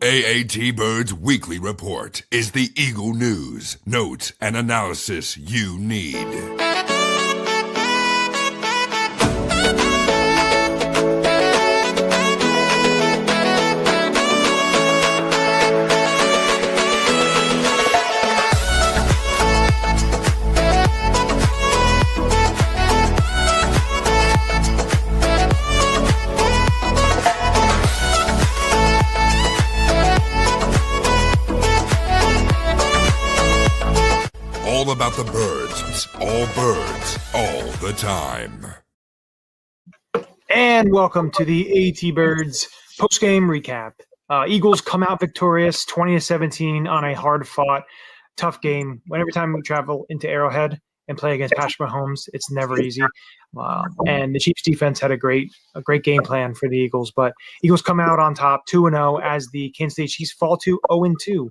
AATBirds Weekly Report is the Eagle news, notes, and analysis you need. All about the birds. It's all birds, all the time. And welcome to the AATBirds postgame recap. Eagles come out victorious 20-17 on a hard-fought, tough game. Every time we travel into Arrowhead and play against Patrick Mahomes, it's never easy. And the Chiefs defense had a great game plan for the Eagles. But Eagles come out on top 2-0 as the Kansas City Chiefs fall to 0-2.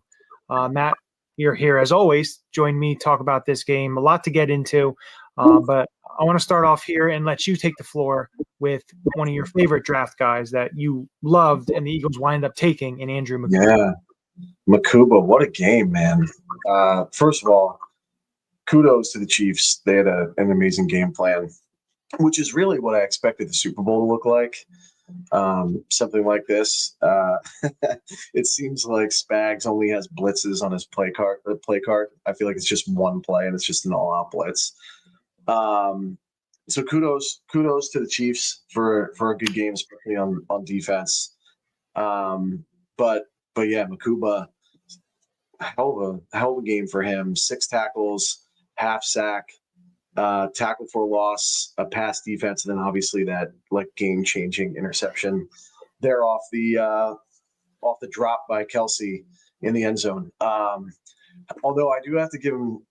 Matt, you're here as always. Join me, talk about this game. A lot to get into, but I want to start off here and let you take the floor with one of your favorite draft guys that you loved and the Eagles wind up taking in Andrew Makuba. Yeah, Makuba, what a game, man. First of all, kudos to the Chiefs. They had an amazing game plan, which is really what I expected the Super Bowl to look like. Something like this. It seems like Spags only has blitzes on his play card. I feel like it's just one play and it's just an all-out blitz. So kudos to the Chiefs for a good game, especially on defense. But yeah, Makuba, hell of a game for him. 6 tackles, half sack. Tackle for a loss, a pass defense, and then obviously that game-changing interception there off the drop by Kelsey in the end zone. Although I do have to give him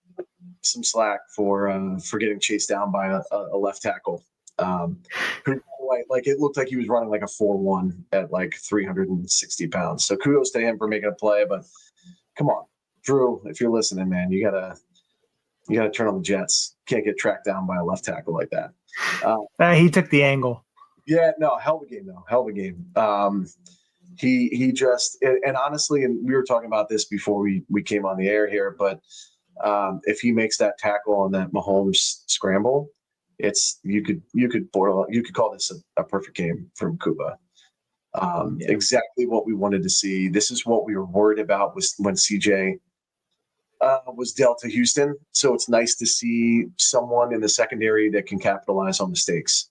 some slack for getting chased down by a left tackle. It looked like he was running like a 4.1 at 360 pounds. So kudos to him for making a play. But come on, Drew, if you're listening, man, you gotta turn on the jets. Can't get tracked down by a left tackle like that. He took the angle. Yeah, no, hell of a game, though. Hell of a game. He just – and honestly, and we were talking about this before we came on the air here, but if he makes that tackle on that Mahomes scramble, you could call this a perfect game from Kuba. Exactly what we wanted to see. This is what we were worried about when CJ – was dealt to Houston. So it's nice to see someone in the secondary that can capitalize on mistakes.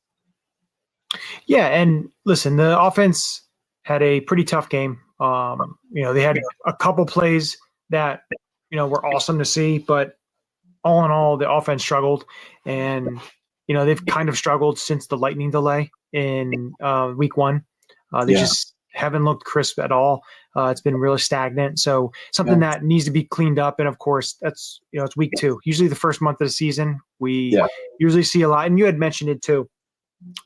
Yeah, and listen, the offense had a pretty tough game. They had a couple plays that, were awesome to see, but all in all, the offense struggled. And, they've kind of struggled since the lightning delay in week 1. They just haven't looked crisp at all. It's been really stagnant. So something that needs to be cleaned up. And of course, that's, it's week 2. Usually the first month of the season, we usually see a lot. And you had mentioned it too.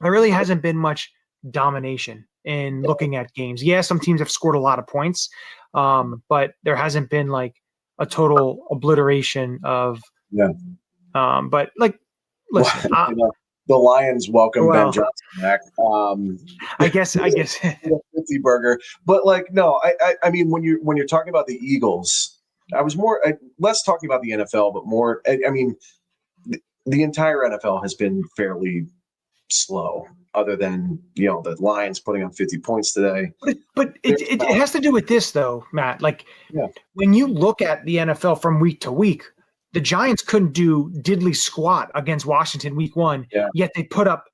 There really hasn't been much domination in looking at games. Yeah, some teams have scored a lot of points, but there hasn't been a total obliteration of but listen, the Lions welcome Ben Johnson back. I guess 50 burger. But no, I mean when you're talking about the Eagles, I was less talking about the NFL, but more. I mean, the entire NFL has been fairly slow, other than the Lions putting on 50 points today. But it has to do with this though, Matt. When you look at the NFL from week to week, the Giants couldn't do diddly squat against Washington week 1, yet they put up,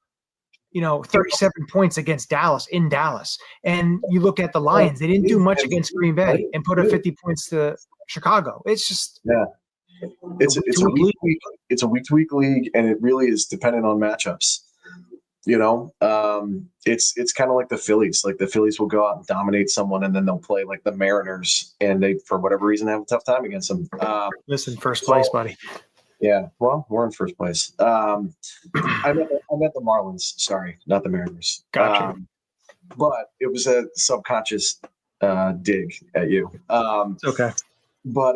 37 points against Dallas in Dallas. And you look at the Lions, they didn't do much against Green Bay and put up 50 points to Chicago. It's just it's a week-to-week league, and it really is dependent on matchups. It's kind of like the Phillies. The Phillies will go out and dominate someone, and then they'll play the Mariners, and they, for whatever reason, have a tough time against them. Listen, first place, buddy. Yeah, well, we're in first place. I meant the Marlins. Sorry, not the Mariners. Gotcha. But it was a subconscious dig at you. Okay. But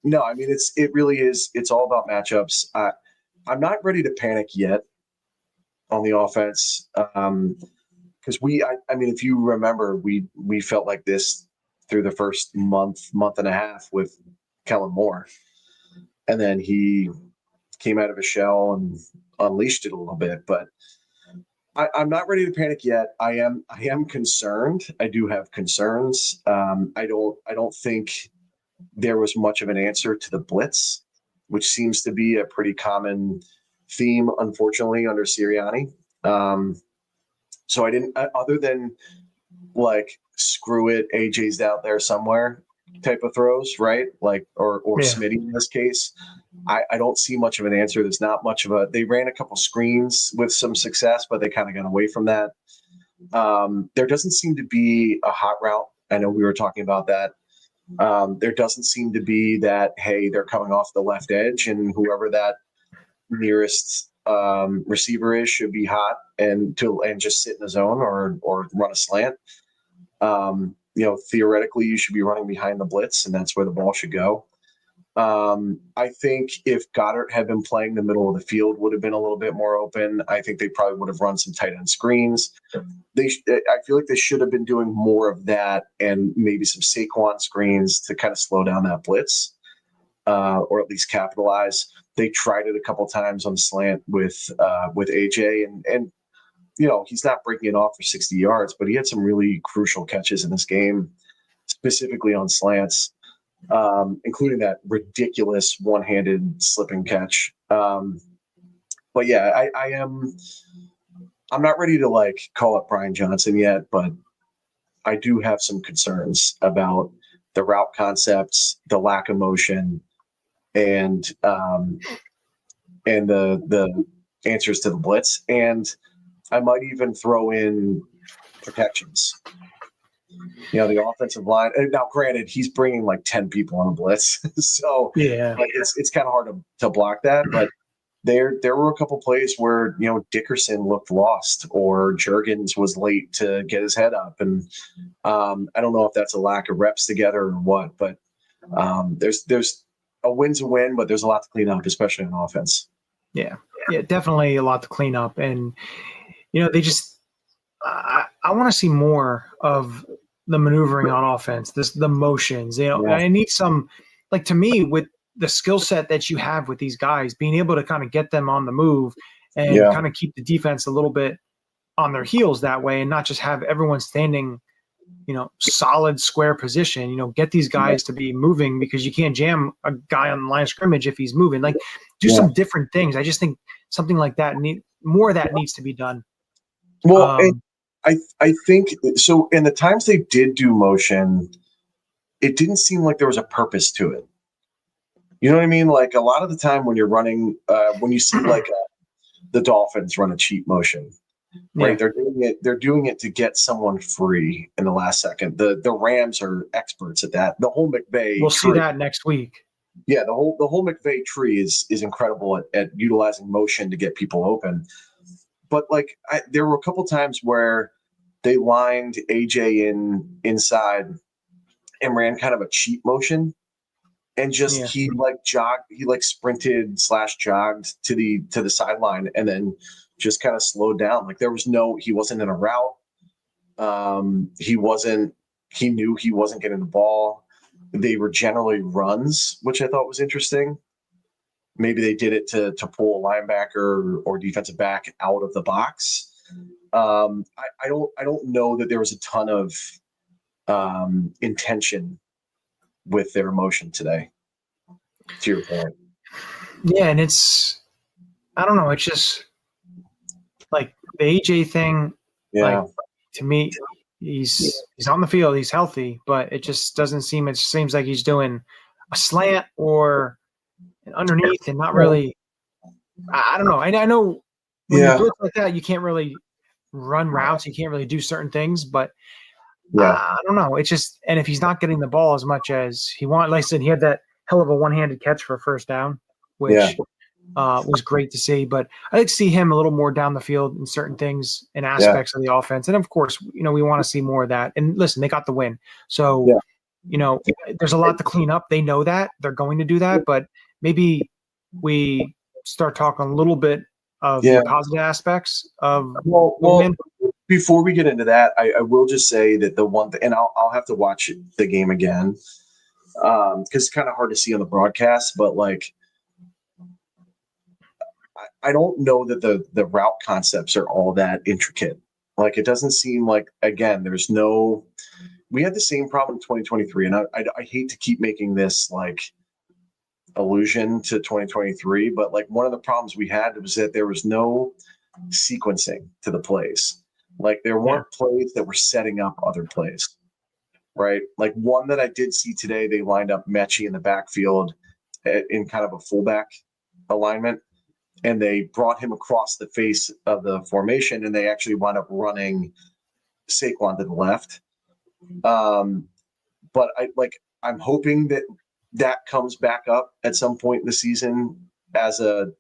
no, I mean it really is. It's all about matchups. I'm not ready to panic yet on the offense because I mean, if you remember, we felt like this through the first month and a half with Kellen Moore. And then he came out of his shell and unleashed it a little bit. But I'm not ready to panic yet. I am concerned. I do have concerns. I don't think there was much of an answer to the blitz, which seems to be a pretty common theme, unfortunately, under Sirianni. So I didn't, other than like, screw it, AJ's out there somewhere type of throws, right? Like, or Smitty in this case. I don't see much of an answer. There's not much of they ran a couple screens with some success, but they kind of got away from that. There doesn't seem to be a hot route. I know we were talking about that. There doesn't seem to be that, hey, they're coming off the left edge and whoever that nearest receiver is should be hot and just sit in the zone or run a slant. Theoretically you should be running behind the blitz and that's where the ball should go. I think if Goddard had been playing the middle of the field, would have been a little bit more open. I think they probably would have run some tight end screens. I feel like they should have been doing more of that and maybe some Saquon screens to kind of slow down that blitz, or at least capitalize. They tried it a couple times on the slant with AJ, and he's not breaking it off for 60 yards, but he had some really crucial catches in this game, specifically on slants. Including that ridiculous one-handed slipping catch. But yeah, I'm not ready to like call up Brian Johnson yet, but I do have some concerns about the route concepts, the lack of motion, and the answers to the blitz. And I might even throw in protections. The offensive line. Now, granted, he's bringing like 10 people on a blitz, so it's kind of hard to block that. But there were a couple plays where Dickerson looked lost, or Juergens was late to get his head up, and I don't know if that's a lack of reps together or what. But there's a win's a win, but there's a lot to clean up, especially on offense. Yeah, definitely a lot to clean up, and they just. I want to see more of the maneuvering on offense, the motions. I need some, like, to me, with the skill set that you have with these guys, being able to kind of get them on the move and kind of keep the defense a little bit on their heels that way, and not just have everyone standing, solid square position. Get these guys to be moving, because you can't jam a guy on the line of scrimmage if he's moving. Like, do some different things. I just think something like that more of that needs to be done. Well, I think so. In the times they did do motion, it didn't seem like there was a purpose to it. You know what I mean? Like, a lot of the time when you're running, when you see like the Dolphins run a cheat motion, right? They're doing it to get someone free in the last second. The Rams are experts at that. The whole McVay. We'll see that next week. Yeah, the whole McVay tree is incredible at utilizing motion to get people open. But like, there were a couple times where they lined AJ inside and ran kind of a cheat motion, and just he sprinted / jogged to the sideline and then just kind of slowed down. Like, he wasn't in a route. He knew he wasn't getting the ball. They were generally runs, which I thought was interesting. Maybe they did it to pull a linebacker or defensive back out of the box. I don't know that there was a ton of intention with their motion today. To your point. Yeah, and I don't know. It's just like the AJ thing. Yeah. Like, to me, he's on the field, he's healthy, but it just doesn't seem. It seems like he's doing a slant or underneath and not really. I don't know. I know when you blitz like that, you can't really run routes. You can't really do certain things, but I don't know. It's just, and if he's not getting the ball as much as he wanted, like I said, he had that hell of a one-handed catch for a first down, which was great to see. But I like to see him a little more down the field in certain things and aspects of the offense. And of course, we want to see more of that. And listen, they got the win. So, there's a lot to clean up. They know that. They're going to do that. But maybe we start talking a little bit of the positive aspects of the win. before we get into that, I will just say that the one thing, and I'll have to watch the game again because it's kind of hard to see on the broadcast, but like I don't know that the route concepts are all that intricate. Like it doesn't seem like, again, we had the same problem in 2023, and I hate to keep making this like allusion to 2023, but like one of the problems we had was that there was no sequencing to the plays. Like there weren't plays that were setting up other plays, right? Like one that I did see today, they lined up Mechie in the backfield in kind of a fullback alignment, and they brought him across the face of the formation, and they actually wound up running Saquon to the left. But I'm hoping that comes back up at some point in the season as an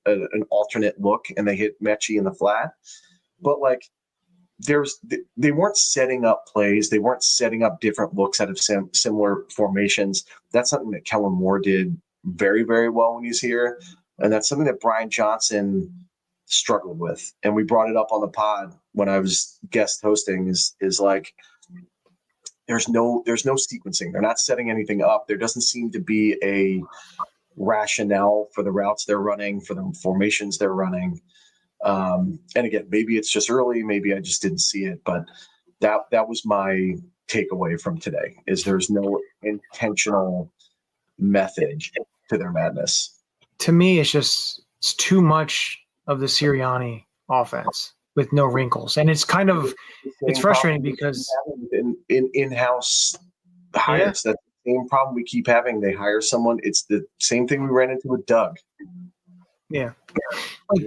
alternate look, and they hit Mechie in the flat. But like they weren't setting up plays, they weren't setting up different looks out of similar formations. That's something that Kellen Moore did very, very well when he's here, and that's something that Brian Johnson struggled with. And we brought it up on the pod when I was guest hosting. Is like there's no sequencing. They're not setting anything up. There doesn't seem to be a rationale for the routes they're running, for the formations they're running. And again, maybe it's just early, maybe I just didn't see it, but that was my takeaway from today, is there's no intentional method to their madness. To me, it's too much of the Sirianni offense with no wrinkles. And it's kind of, it's frustrating because in-house hires, that's the same problem we keep having. They hire someone. It's the same thing we ran into with Doug. Yeah. Like,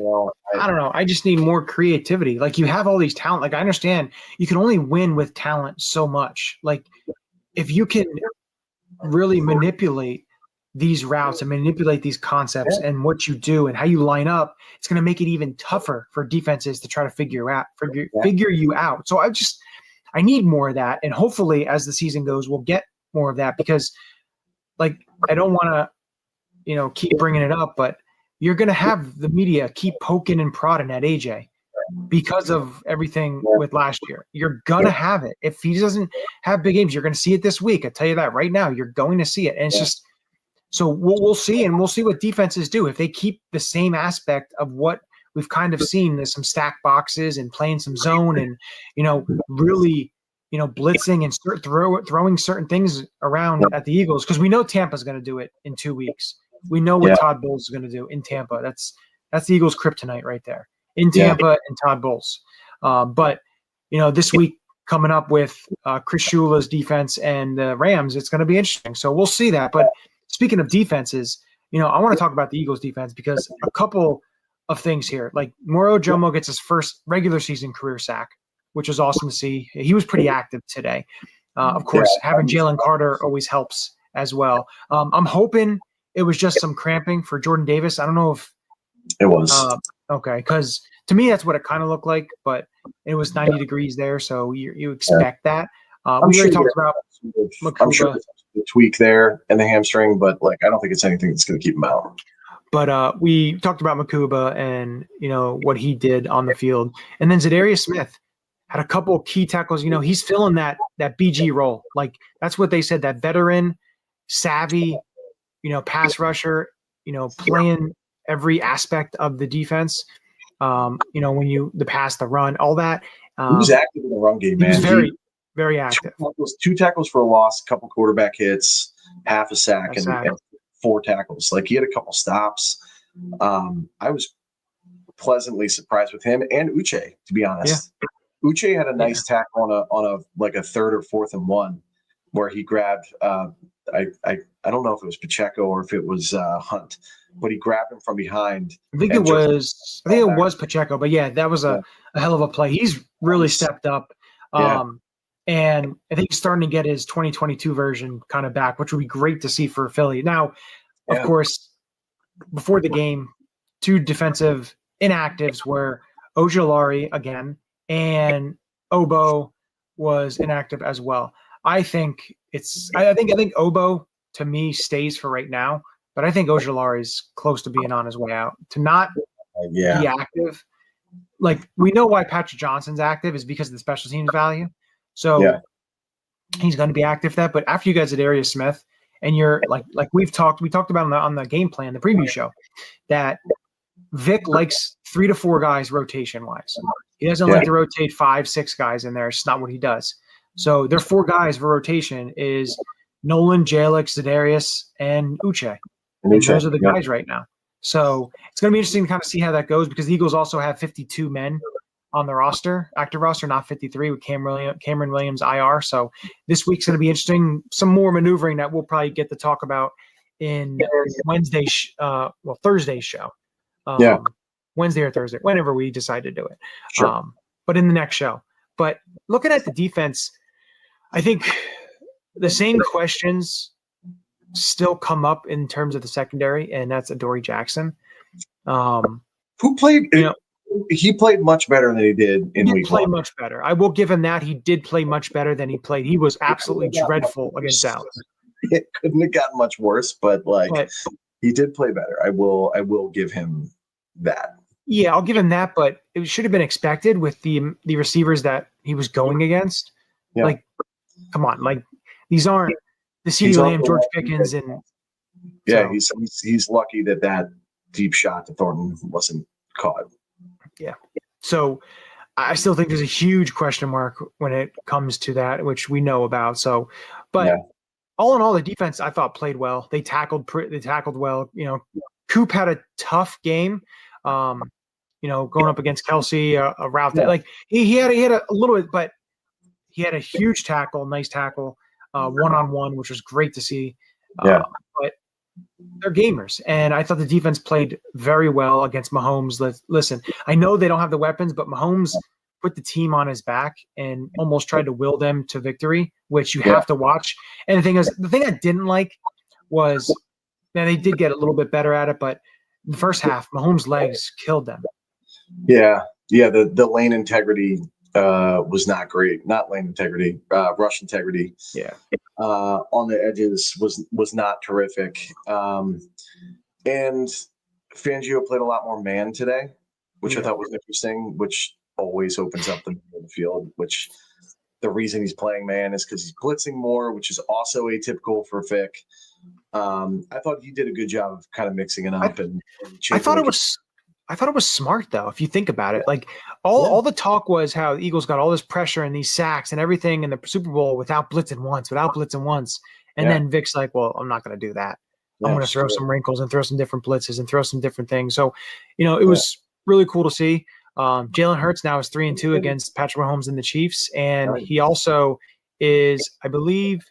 I don't know. I just need more creativity. Like you have all these talent. Like I understand you can only win with talent so much. Like if you can really manipulate these routes and manipulate these concepts and what you do and how you line up, it's going to make it even tougher for defenses to try to figure you out. So I need more of that. And hopefully as the season goes, we'll get more of that, because like, I don't want to, keep bringing it up, but you're going to have the media keep poking and prodding at AJ because of everything with last year. You're going to have it. If he doesn't have big games, you're going to see it this week. I tell you that right now, you're going to see it. And it's just, so we'll see, and we'll see what defenses do. If they keep the same aspect of what we've kind of seen, there's some stack boxes and playing some zone and, really, blitzing and throwing certain things around at the Eagles, because we know Tampa's going to do it in 2 weeks. We know what Todd Bowles is going to do in Tampa. That's the Eagles' kryptonite right there, in Tampa and Todd Bowles. But this week coming up with Chris Shula's defense and the Rams, it's going to be interesting. So we'll see that. But speaking of defenses, I want to talk about the Eagles' defense, because a couple of things here. Like Moro Jomo gets his first regular season career sack, which was awesome to see. He was pretty active today. Of course, having Jalen Carter always helps as well. I'm hoping it was just some cramping for Jordan Davis. I don't know if it was. Okay, because to me that's what it kind of looked like, but it was 90 degrees there, so you expect that. We already talked about Makuba. I'm sure there's a tweak there in the hamstring, but I don't think it's anything that's going to keep him out. But we talked about Makuba and what he did on the field, and then Zadarius Smith had a couple of key tackles. He's filling that BG role. Like that's what they said, that veteran, savvy, pass rusher, playing every aspect of the defense. When the pass, the run, all that. He was active in the run game, man. He was very, very active. Two tackles for a loss, a couple quarterback hits, half a sack, and 4 tackles. Like he had a couple stops. I was pleasantly surprised with him and Uche, to be honest. Yeah. Uche had a nice tackle on a 3rd or 4th and 1, where he grabbed. I don't know if it was Pacheco or if it was Hunt, but he grabbed him from behind. I think it was Pacheco, but yeah, that was a hell of a play. He's really stepped up. And I think he's starting to get his 2022 version kind of back, which would be great to see for Philly. Now, of course, before the game, 2 defensive inactives were Ojulari again, and Obo was inactive as well. I think Obo to me stays for right now, but I think Ojulari is close to being on his way out. To not be active like we know why Patrick Johnson's active is because of the special teams value. So Yeah. he's going to be active for that. But after you guys at Darius Smith, and you're like we talked about on the game plan, the preview show, that Vic likes 3 to 4 guys rotation wise. He doesn't like to rotate 5, 6 guys in there. It's not what he does. So their 4 guys for rotation is Nolan, Jalix, Za'Darius, and Uche. And those are the guys right now. So it's going to be interesting to kind of see how that goes because the Eagles also have 52 men on the roster, active roster, not 53 with Cameron Williams IR. So this week's going to be interesting. Some more maneuvering that we'll probably get to talk about in Thursday's show. Wednesday or Thursday, whenever we decide to do it. Sure. But in the next show. But looking at the defense, I think the same questions still come up in terms of the secondary, and that's Adoree Jackson. Who played? He played much better than he did in week 1. He played much better. I will give him that. He did play much better than he played. He was absolutely dreadful against Dallas. It couldn't have gotten much worse, but he did play better. I will give him that. Yeah, I'll give him that, but it should have been expected with the receivers that he was going against. Yeah. Like, come on, like these aren't the CeeDee Lamb, George Pickens, and he's lucky that deep shot to Thornton wasn't caught. Yeah. So I still think there's a huge question mark when it comes to that, which we know about. So, but all in all, the defense I thought played well. They tackled well. Coop had a tough game. Going up against Kelsey, a route that like he had a little bit, but he had a huge tackle, nice tackle, 1-on-1, which was great to see. But they're gamers, and I thought the defense played very well against Mahomes. Listen, I know they don't have the weapons, but Mahomes put the team on his back and almost tried to will them to victory, which you have to watch. And the thing I didn't like was, man, they did get a little bit better at it, but in the first half, Mahomes' legs killed them. Yeah. The lane integrity was not great. Not lane integrity, rush integrity. Yeah. On the edges was not terrific. And Fangio played a lot more man today, which I thought was interesting, which always opens up the middle of the field, which the reason he's playing man is because he's blitzing more, which is also atypical for Vic. I thought he did a good job of kind of mixing it up. I thought it was smart though, if you think about it. Like all the talk was how the Eagles got all this pressure and these sacks and everything in the Super Bowl without blitzing once. And then Vic's like, well, I'm not going to do that. I'm going to throw some wrinkles and throw some different blitzes and throw some different things. So, it was really cool to see. Jalen Hurts now is 3-2 against Patrick Mahomes and the Chiefs. And he also is, I believe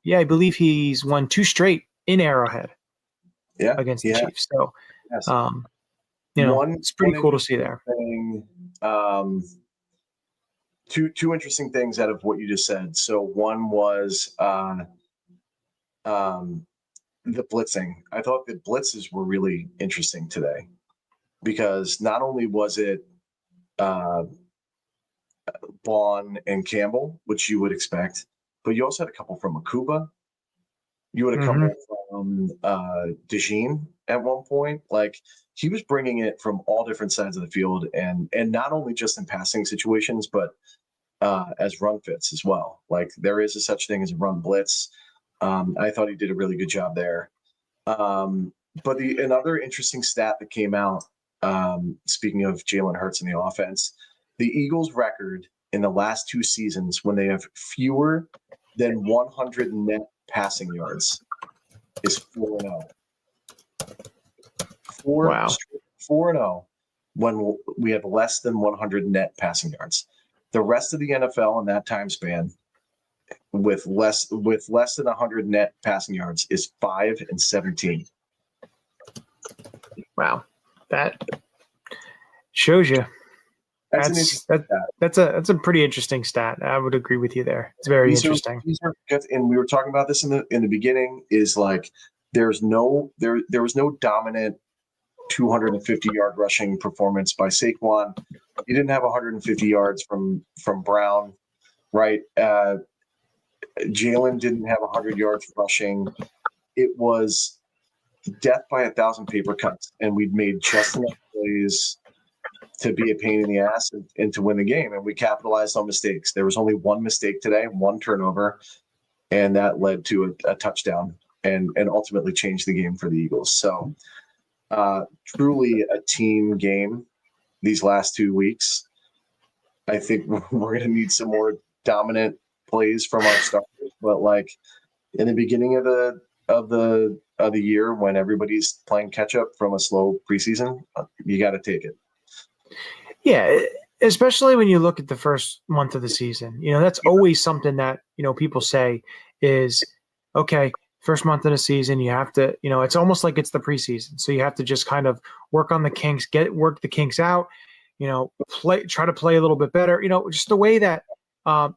he's won 2 straight in Arrowhead against the Chiefs. So, it's pretty cool to see there. Two interesting things out of what you just said. So one was the blitzing. I thought the blitzes were really interesting today because not only was it Vaughn and Campbell, which you would expect, but you also had a couple from Akuba. You had a couple from DeJean at one point. Like he was bringing it from all different sides of the field, and not only just in passing situations, but as run fits as well. Like there is a such thing as a run blitz. I thought he did a really good job there. But another interesting stat that came out, speaking of Jalen Hurts in the offense, the Eagles' record in the last 2 seasons when they have fewer than 100 net passing yards is 4-0. 4-0 when we have less than 100 net passing yards. The rest of the NFL in that time span with less than 100 net passing yards is 5-17. Wow, that shows you. That's a pretty interesting stat. I would agree with you there. It's very interesting. And we were talking about this in the beginning. Is like there was no dominant 250-yard rushing performance by Saquon. He didn't have 150 yards from Brown, right? Jalen didn't have 100 yards rushing. It was death by 1,000 paper cuts, and we'd made just enough plays to be a pain in the ass and to win the game. And we capitalized on mistakes. There was only one mistake today, one turnover, and that led to a touchdown and ultimately changed the game for the Eagles. So truly a team game these last 2 weeks. I think we're going to need some more dominant plays from our starters. But like in the beginning of the year, when everybody's playing catch up from a slow preseason, you got to take it. Yeah, especially when you look at the first month of the season. That's always something that people say is, okay, first month of the season, you have to, it's almost like it's the preseason. So you have to just kind of work on the kinks, work the kinks out, try to play a little bit better, just the way that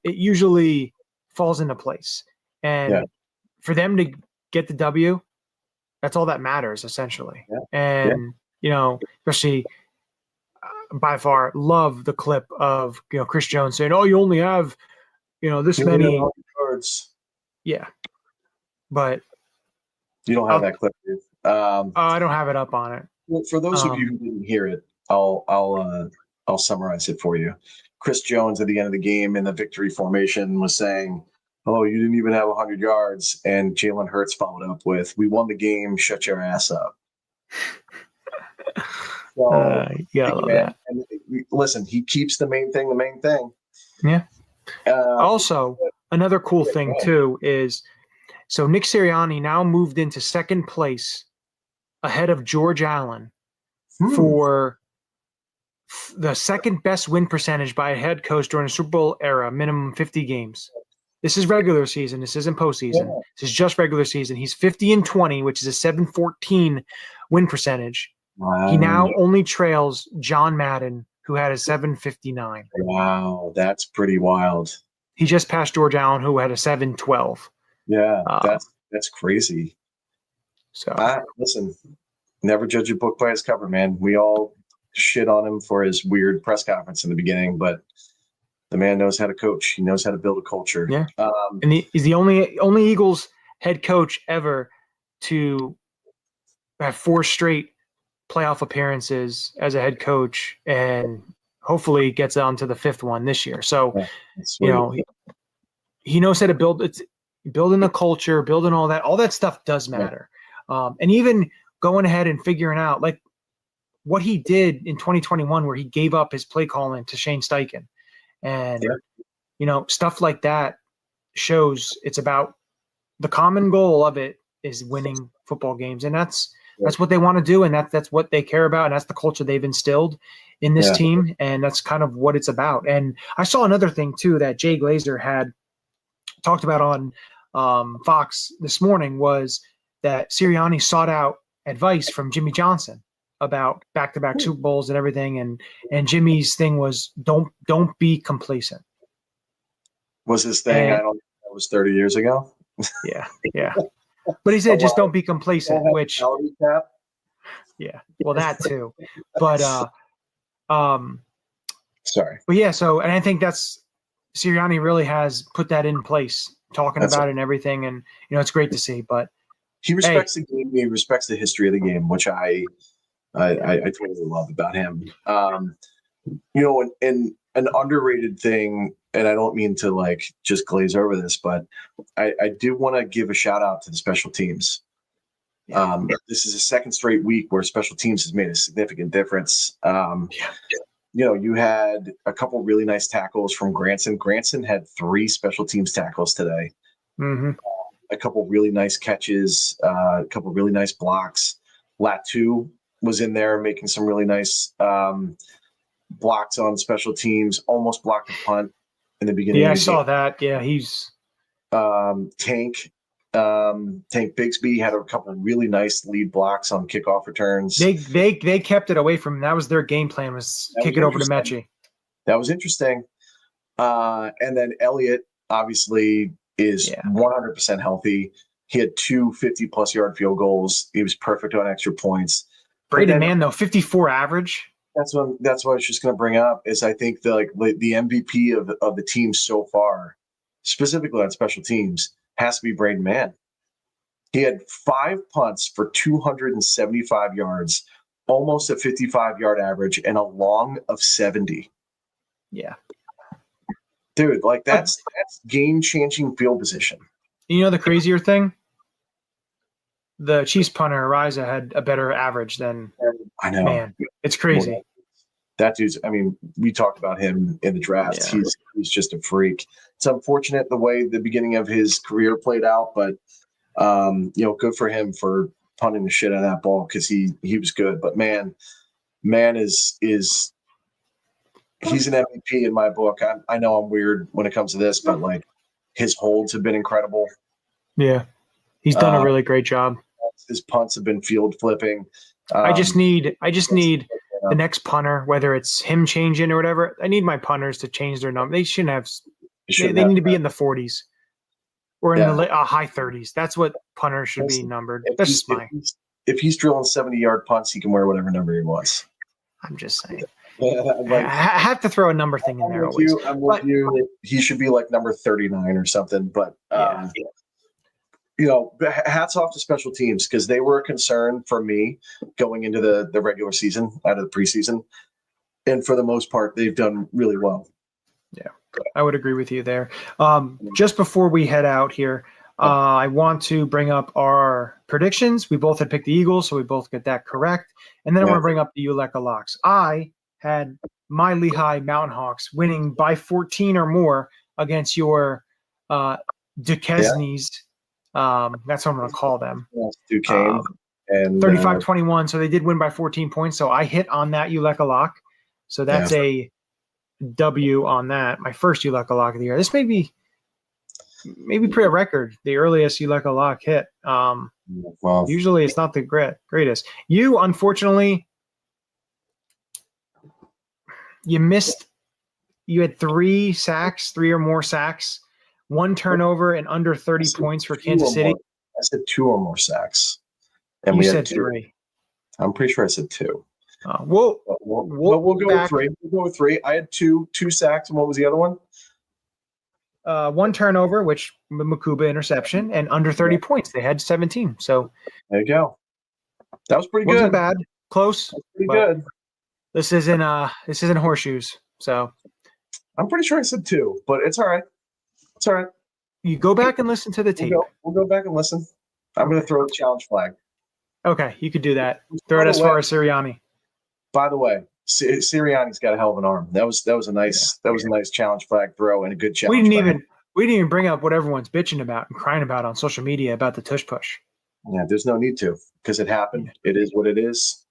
it usually falls into place. And for them to get the W, that's all that matters, essentially. Yeah. And, especially by far love the clip of, Chris Jones saying, oh, you only have, this many cards. Yeah. But you don't have that clip, dude. I don't have it up on it. Well, for those of you who didn't hear it, I'll summarize it for you. Chris Jones at the end of the game in the victory formation was saying, oh, you didn't even have 100 yards. And Jalen Hurts followed up with, we won the game, shut your ass up. So, yeah, I love that. And listen, he keeps the main thing the main thing. Yeah. Also, another cool thing, too, is so Nick Sirianni now moved into second place ahead of George Allen for the second best win percentage by a head coach during the Super Bowl era, minimum 50 games. This is regular season. This isn't postseason. Yeah. This is just regular season. He's 50-20, which is a 714 win percentage. Wow. He now only trails John Madden, who had a 759. Wow, that's pretty wild. He just passed George Allen, who had a 712. Yeah, that's crazy. So listen, never judge a book by its cover, man. We all shit on him for his weird press conference in the beginning, but the man knows how to coach. He knows how to build a culture. Yeah, and he's the only Eagles head coach ever to have 4 straight playoff appearances as a head coach, and hopefully gets on to the 5th one this year. So, he knows how to build. It's building the culture, building all that stuff does matter. Yeah. And even going ahead and figuring out like what he did in 2021, where he gave up his play calling to Shane Steichen, and stuff like that shows it's about the common goal of it is winning football games, and that's what they want to do, and that's what they care about, and that's the culture they've instilled in this team, and that's kind of what it's about. And I saw another thing too that Jay Glazer had talked about on Fox this morning was that Sirianni sought out advice from Jimmy Johnson about back-to-back Super Bowls and everything, and Jimmy's thing was don't be complacent. Was his thing? I don't think that was 30 years ago. Yeah. But he said just don't be complacent, which well, that too. But sorry. But yeah, so and I think that's Sirianni really has put that in place, talking about it and everything, and it's great to see. But he respects the game. He respects the history of the game, which I totally love about him. And an underrated thing, and I don't mean to like just glaze over this, but I do want to give a shout out to the special teams. This is a second straight week where special teams has made a significant difference. You had a couple really nice tackles from Granson. Granson had 3 special teams tackles today. Mm-hmm. A couple really nice catches, a couple really nice blocks. Latu was in there making some really nice blocks on special teams, almost blocked a punt in the beginning. Yeah, I saw that. Yeah, he's Tank Bigsby had a couple of really nice lead blocks on kickoff returns. They kept it away from him. That was their game plan, was kick it over to Mechie. That was interesting. And then Elliott obviously is 100% healthy. He had 2 50-plus yard field goals. He was perfect on extra points. Braden Mann, though, 54 average. That's what I was just going to bring up is I think the MVP of the team so far, specifically on special teams, has to be Braden Mann. He had 5 punts for 275 yards, almost a 55-yard average, and a long of 70. Yeah. Dude, like that's game-changing field position. You know the crazier thing? The Chiefs punter, Ariza, had a better average than I know. Man. It's crazy. Well, that dude's, I mean, we talked about him in the draft. Yeah. He's just a freak. It's unfortunate the way the beginning of his career played out, but good for him for punting the shit out of that ball because he was good. But man is he's an MVP in my book. I know I'm weird when it comes to this, but like his holds have been incredible. Yeah. He's done a really great job. His punts have been field flipping. I just need the next punter, whether it's him changing or whatever. I need my punters to change their number. They shouldn't have. They need to be in the 40s or in the high 30s. That's what punters should be numbered. If he's drilling 70-yard punts, he can wear whatever number he wants. I'm just saying. I have to throw a number thing in there always. I'm with you. He should be like number 39 or something. But hats off to special teams because they were a concern for me going into the regular season out of the preseason. And for the most part, they've done really well. Yeah, I would agree with you there. Just before we head out here, I want to bring up our predictions. We both had picked the Eagles, so we both get that correct. And then I want to bring up the Uleka locks. I had my Lehigh Mountain Hawks winning by 14 or more against your Duquesnes. That's what I'm going to call them. Duquesne. And 35-21. So they did win by 14 points. So I hit on that Uleka lock. So that's a W on that. My first Uleka lock of the year. This may be pretty a record. The earliest Uleka lock hit. Usually it's not the greatest. You, unfortunately, you missed. You had 3 sacks, 3 or more sacks, 1 turnover, and under 30 points for Kansas City. I said 2 or more sacks. And you said 3. I'm pretty sure I said 2. We'll go with 3. We'll go with 3. I had 2 sacks, and what was the other one? 1 turnover, which Makuba interception, and under 30 points. They had 17. So there you go. That was pretty good. Wasn't bad. Close. Pretty good. This isn't horseshoes. So I'm pretty sure I said 2, but it's all right. It's all right. You go back and listen to the tape. We'll go back and listen. I'm going to throw a challenge flag. Okay, you could do that. Throw it as far as Sirianni. By the way, Sirianni's got a hell of an arm. That was a nice challenge flag throw and a good challenge. We didn't even bring up what everyone's bitching about and crying about on social media about the tush push. Yeah, there's no need to because it happened. It is what it is.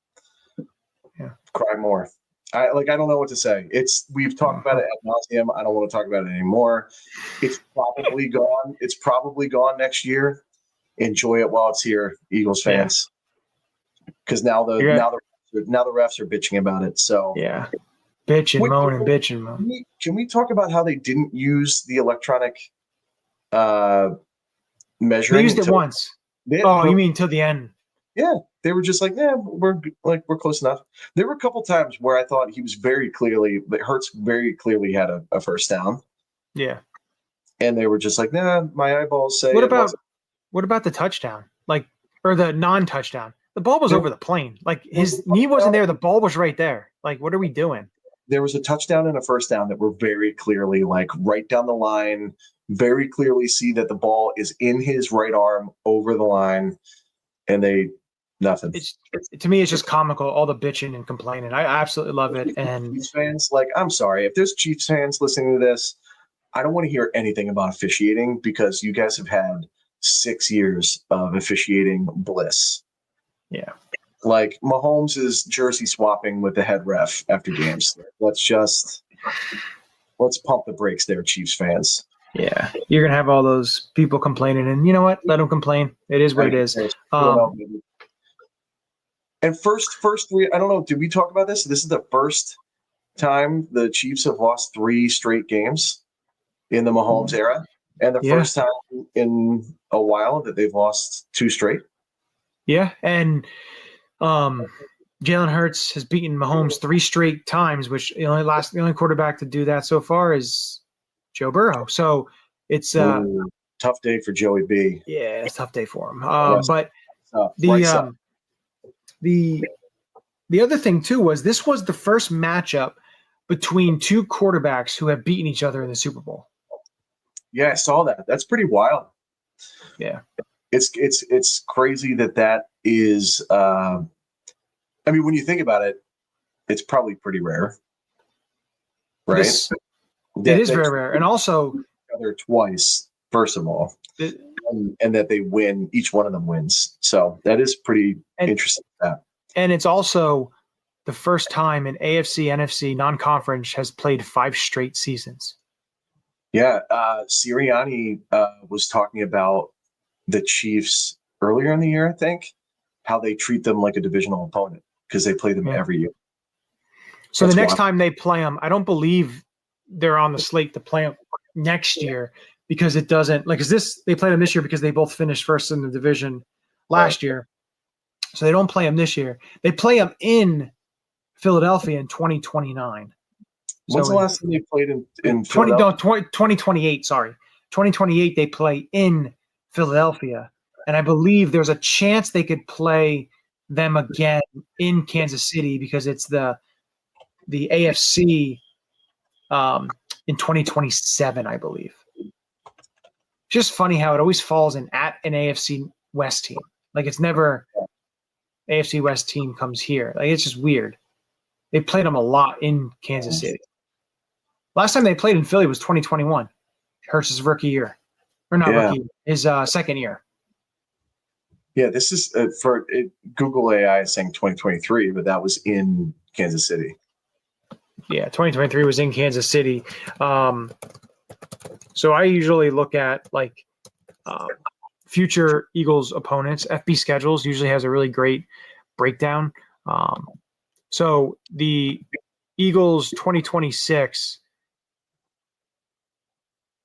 Yeah, cry more. I don't know what to say. We've talked about it ad nauseum. I don't want to talk about it anymore. It's probably gone. It's probably gone next year. Enjoy it while it's here, Eagles fans. Because now the refs are bitching about it. So yeah, bitch and moan. Can we talk about how they didn't use the electronic measuring? They used it once. You mean till the end? Yeah, they were just like, we're close enough. There were a couple times where I thought Hurts very clearly had a first down. Yeah, and they were just like, my eyeballs say. What about the touchdown? Or the non-touchdown? The ball was over the plane. His knee wasn't there. The ball was right there. What are we doing? There was a touchdown and a first down that were very clearly right down the line. Very clearly see that the ball is in his right arm over the line, and they. Nothing. To me, it's just comical. All the bitching and complaining. I absolutely love it. And Chiefs fans, I'm sorry if there's Chiefs fans listening to this. I don't want to hear anything about officiating because you guys have had 6 years of officiating bliss. Yeah, Mahomes is jersey swapping with the head ref after games. Let's pump the brakes there, Chiefs fans. Yeah, you're gonna have all those people complaining, and you know what? Let them complain. It is what it is. And first 3, I don't know, did we talk about this? This is the first time the Chiefs have lost 3 straight games in the Mahomes era. And the first time in a while that they've lost 2 straight. Yeah, and Jalen Hurts has beaten Mahomes 3 straight times, which the only quarterback to do that so far is Joe Burrow. So it's tough day for Joey B. Yeah, it's a tough day for him. But the the other thing too was this was the first matchup between two quarterbacks who have beaten each other in the Super Bowl. Yeah, I saw that. That's pretty wild. Yeah. It's crazy that is I mean, when you think about it, it's probably pretty rare. Right? It is very rare. And also other twice, first of all. And that they win, each one of them wins. So that is pretty interesting. And it's also the first time an AFC, NFC non-conference has played 5 straight seasons. Yeah. Sirianni was talking about the Chiefs earlier in the year, I think, how they treat them like a divisional opponent because they play them every year. So the next time they play them, I don't believe they're on the slate to play them next year because it doesn't like, they played them this year because they both finished first in the division last year. So they don't play them this year. They play them in Philadelphia in 2029. When's the last time they played in Philadelphia? 2028, sorry. 2028, they play in Philadelphia. And I believe there's a chance they could play them again in Kansas City because it's the AFC in 2027, I believe. Just funny how it always falls at an AFC West team. Like it's never AFC West team comes here. Like it's just weird. They played them a lot in Kansas City. Last time they played in Philly was 2021. Hurts' rookie year. Or not rookie, his second year. Yeah, this is Google AI is saying 2023, but that was in Kansas City. Yeah, 2023 was in Kansas City. So I usually look at like future Eagles opponents. FB Schedules usually has a really great breakdown. So the Eagles 2026,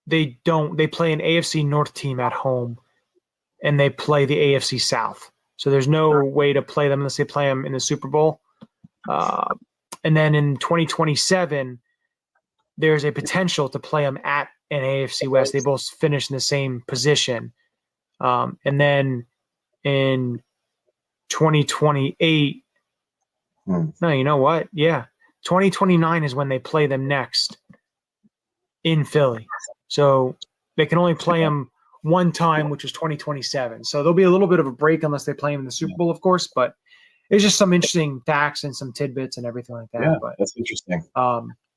they play an AFC North team at home, and they play the AFC South. So there's no way to play them unless they play them in the Super Bowl. And then in 2027, there's a potential to play them at an AFC West. They both finish in the same position. And then in 2028, no, you know what? Yeah. 2029 is when they play them next in Philly. So they can only play them one time, which is 2027. So there'll be a little bit of a break unless they play them in the Super Bowl, of course, but it's just some interesting facts and some tidbits and everything like that. Yeah, but that's interesting.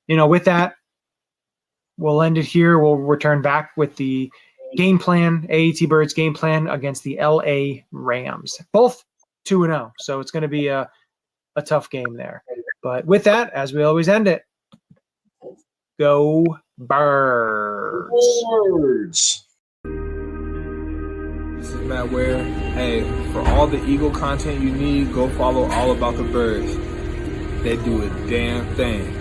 With that, we'll end it here. We'll return back with the game plan, AATBirds game plan against the LA Rams. Both 2-0. So it's going to be a tough game there. But with that, as we always end it, go Birds. Birds. This is Matt Ware. Hey, for all the Eagle content you need, go follow All About the Birds. They do a damn thing.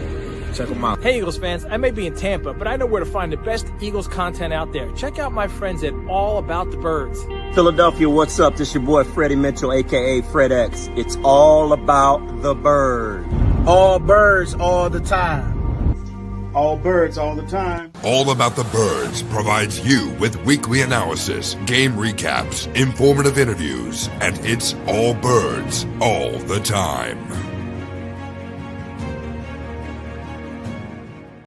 Check them out. Hey Eagles fans, I may be in Tampa, but I know where to find the best Eagles content out there. Check out my friends at All About the Birds. Philadelphia, what's up? This your boy Freddie Mitchell, a.k.a. Fred X. It's all about the bird. All birds all the time. All birds all the time. All About the Birds provides you with weekly analysis, game recaps, informative interviews, and it's all birds all the time.